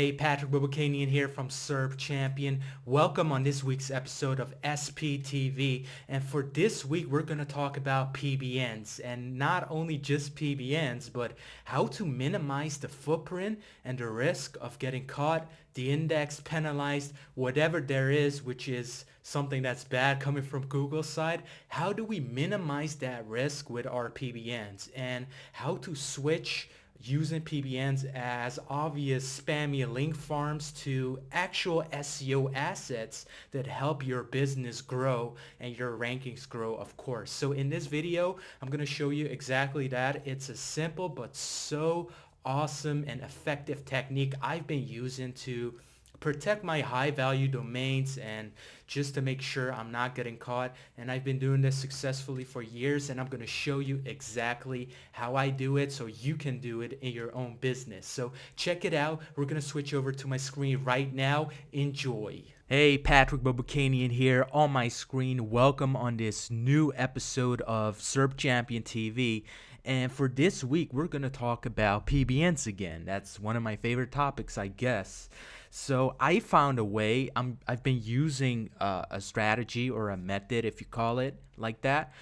Hey, Patrick Bobukanian here from Serb Champion. Welcome on this week's episode of SPTV. And for this week, we're going to talk about PBNs. And not only just PBNs, but how to minimize the footprint and the risk of getting caught, de-indexed, penalized, whatever there is, which is something that's bad coming from Google's side. How do we minimize that risk with our PBNs? And how to switch using PBNs as obvious spammy link farms to actual SEO assets that help your business grow and your rankings grow, of course. So in this video, I'm going to show you exactly that. It's a simple but so awesome and effective technique I've been using to protect my high value domains and just to make sure I'm not getting caught. And I've been doing this successfully for years, and I'm going to show you exactly how I do it so you can do it in your own business. So check it out. We're going to switch over to my screen right now. Enjoy. Hey, Patrick Bobukanian here on my screen. Welcome on this new episode of Serb Champion TV. And for this week, we're going to talk about PBNs again. That's one of my favorite topics, I guess. So I found a way. I've been using a strategy or a method, if you call it like that,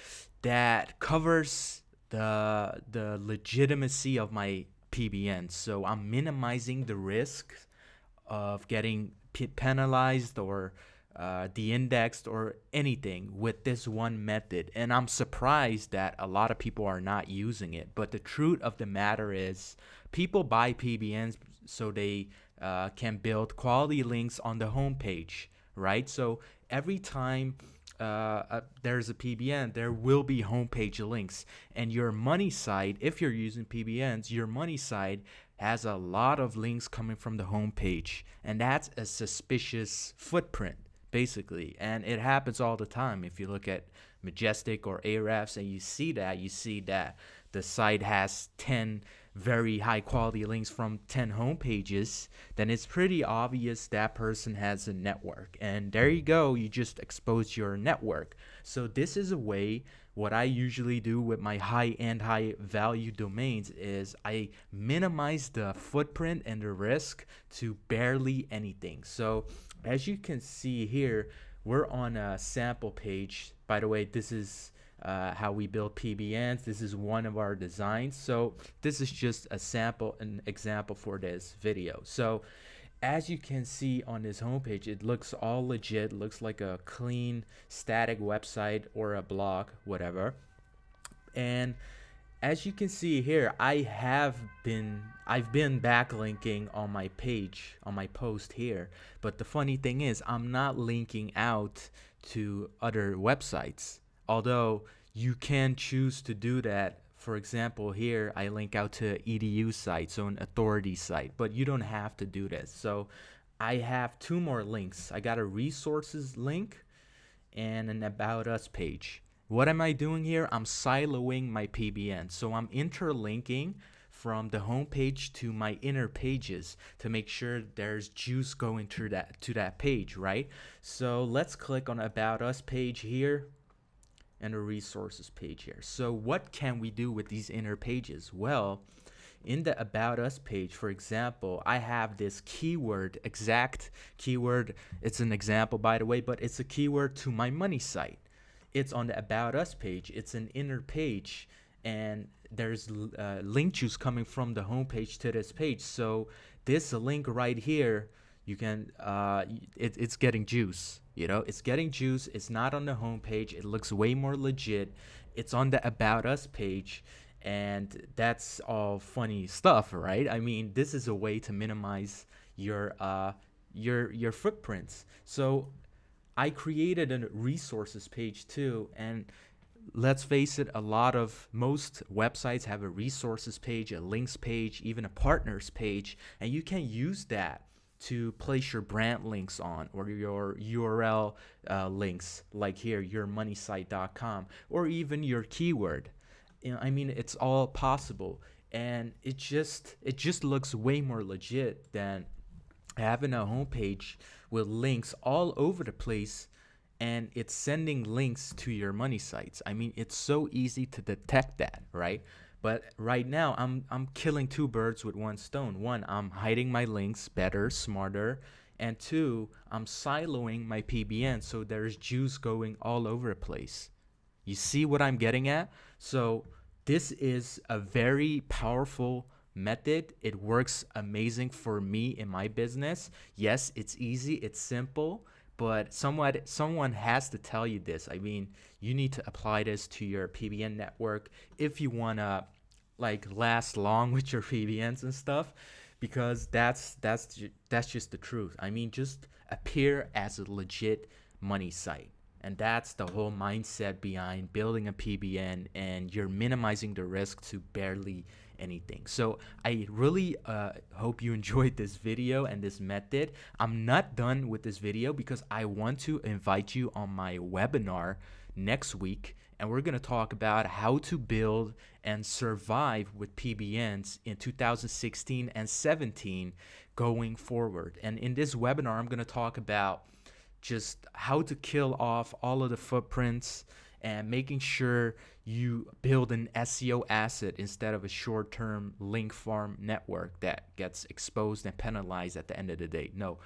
that covers the legitimacy of my PBNs. So I'm minimizing the risk of getting penalized or de-indexed or anything with this one method. And I'm surprised that a lot of people are not using it. But the truth of the matter is people buy PBNs so they can build quality links on the homepage, right? So every time there's a PBN, there will be homepage links. And your money side, if you're using PBNs, your money side has a lot of links coming from the homepage. And that's a suspicious footprint, basically. And it happens all the time. If you look at Majestic or Ahrefs and you see that the site has 10 very high quality links from 10 homepages, then it's pretty obvious that person has a network. And there you go, you just expose your network. So this is a way. What I usually do with my high-end, high-value domains is I minimize the footprint and the risk to barely anything. So as you can see here, we're on a sample page. By the way, this is how we build PBNs. This is one of our designs. So this is just an example for this video. So as you can see on this homepage, it looks all legit, looks like a clean static website or a blog, whatever. And as you can see here, I've been backlinking on my page, on my post here. But the funny thing is, I'm not linking out to other websites. Although you can choose to do that. For example, here I link out to an EDU site, so an authority site, but you don't have to do this. So I have two more links. I got a resources link and an about us page. What am I doing here? I'm siloing my PBN. So I'm interlinking from the home page to my inner pages to make sure there's juice going to that page, right? So let's click on about us page here and a resources page here. So what can we do with these inner pages? Well, in the about us page, for example, I have this exact keyword. It's an example, by the way, but it's a keyword to my money site. It's on the about us page. It's an inner page, and there's link juice coming from the home page to this page. So this link right here, you can it's getting juice. It's getting juice. It's not on the homepage. It looks way more legit. It's on the About Us page, and that's all funny stuff, right? I mean, this is a way to minimize your footprints. So I created a resources page too, and let's face it, most websites have a resources page, a links page, even a partners page, and you can use that to place your brand links on, or your URL links, like here, yourmoneysite.com, or even your keyword. I mean, it's all possible, and it just looks way more legit than having a homepage with links all over the place, and it's sending links to your money sites. I mean, it's so easy to detect that, right? But right now, I'm killing two birds with one stone. One, I'm hiding my links better, smarter, and two, I'm siloing my PBN so there's juice going all over the place. You see what I'm getting at? So this is a very powerful method. It works amazing for me in my business. Yes, it's easy, it's simple, but someone has to tell you this. I mean, you need to apply this to your PBN network if you want to like last long with your PBNs and stuff, because that's just the truth. I mean, just appear as a legit money site. And that's the whole mindset behind building a PBN, and you're minimizing the risk to barely anything. So I really hope you enjoyed this video and this method. I'm not done with this video because I want to invite you on my webinar next week, and we're going to talk about how to build and survive with PBNs in 2016 and 17 going forward. And in this webinar, I'm going to talk about just how to kill off all of the footprints and making sure you build an SEO asset instead of a short-term link farm network that gets exposed and penalized at the end of the day. No,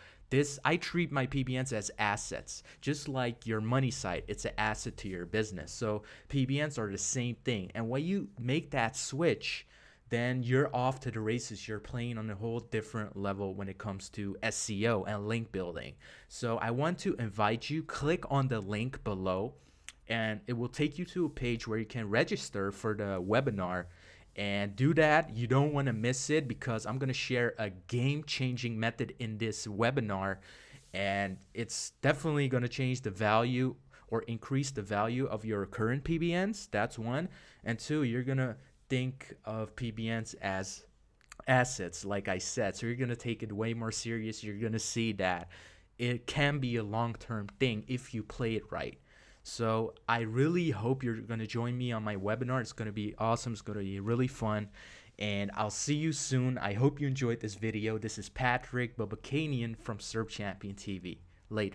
I treat my PBNs as assets, just like your money site. It's an asset to your business. So PBNs are the same thing. And when you make that switch, then you're off to the races. You're playing on a whole different level when it comes to SEO and link building. So I want to invite you, click on the link below, and it will take you to a page where you can register for the webinar. And do that. You don't want to miss it, because I'm going to share a game-changing method in this webinar, and it's definitely going to change the value or increase the value of your current PBNs. That's one. And two, you're going to think of PBNs as assets, like I said. So you're going to take it way more serious. You're going to see that it can be a long-term thing if you play it right. So I really hope you're going to join me on my webinar. It's going to be awesome. It's going to be really fun. And I'll see you soon. I hope you enjoyed this video. This is Patrick Babakanian from Serb Champion TV. Later.